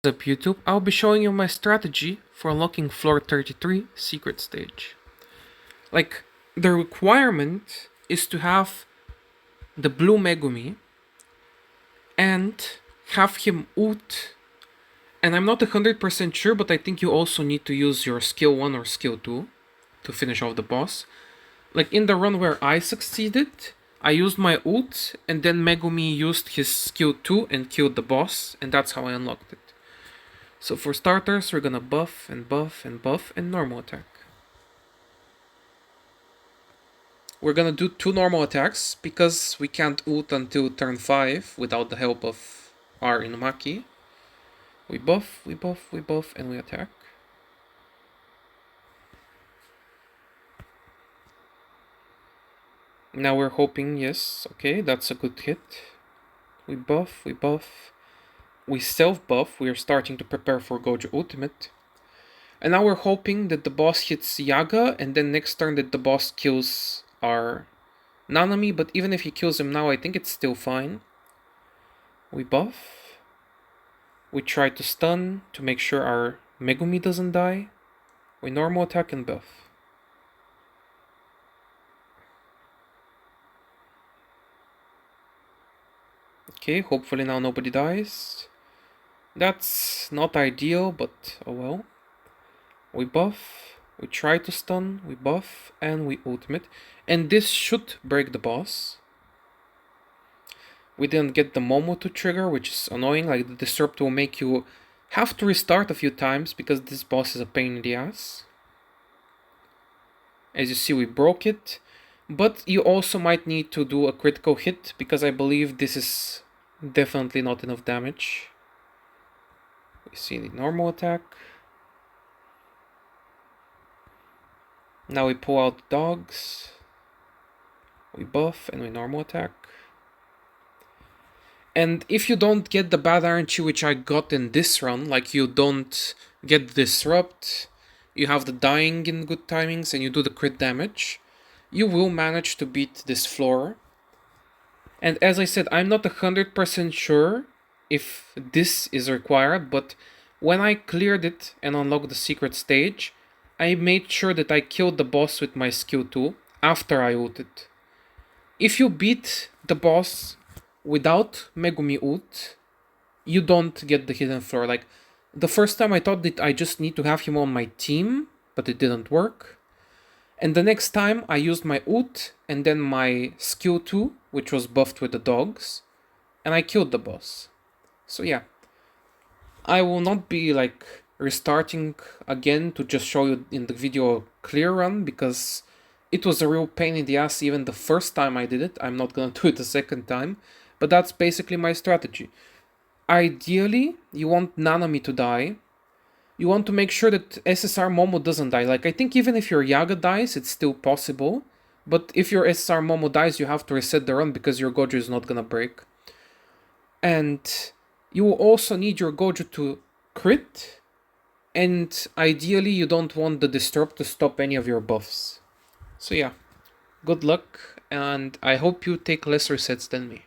What's up YouTube, I'll be showing you my strategy for unlocking floor 33 secret stage. Like, the requirement is to have the blue Megumi and have him ult, and I'm not 100% sure, but I think you also need to use your skill 1 or skill 2 to finish off the boss. Like in the run where I succeeded, I used my ult and then Megumi used his skill 2 and killed the boss, and that's how I unlocked it. So for starters, we're gonna buff and buff and buff and normal attack. We're gonna do 2 normal attacks because we can't ult until turn 5 without the help of our Inumaki. We buff, we buff, we buff, and we attack. Now we're hoping, yes, okay, that's a good hit. We buff, we buff. We self-buff, we are starting to prepare for Gojo Ultimate. And now we're hoping that the boss hits Yaga, and then next turn that the boss kills our Nanami, but even if he kills him now, I think it's still fine. We buff. We try to stun to make sure our Megumi doesn't die. We normal attack and buff. Okay, hopefully now nobody dies. That's not ideal, but oh well. We buff, we try to stun, we buff, and we ultimate. And this should break the boss. We didn't get the Momo to trigger, which is annoying. Like, the Disrupt will make you have to restart a few times because this boss is a pain in the ass. As you see, we broke it. But you also might need to do a critical hit because I believe this is definitely not enough damage. We see the normal attack. Now we pull out the dogs. We buff and we normal attack. And if you don't get the bad RNG which I got in this run, like you don't get the disrupt, you have the dying in good timings, and you do the crit damage, you will manage to beat this floor. And as I said, I'm not 100% sure if this is required, but when I cleared it and unlocked the secret stage, I made sure that I killed the boss with my skill 2 after I ulted. If you beat the boss without Megumi ult, you don't get the hidden floor. Like, the first time I thought that I just need to have him on my team, but it didn't work. And the next time I used my ult and then my skill 2, which was buffed with the dogs, and I killed the boss. So yeah, I will not be like restarting again to just show you in the video a clear run, because it was a real pain in the ass even the first time I did it. I'm not gonna do it the second time, but that's basically my strategy. Ideally, you want Nanami to die. You want to make sure that SSR Momo doesn't die. Like, I think even if your Yaga dies, it's still possible. But if your SSR Momo dies, you have to reset the run because your Gojo is not gonna break. And you will also need your Gojo to crit. And ideally, you don't want the Disturb to stop any of your buffs. So yeah, good luck, and I hope you take less resets than me.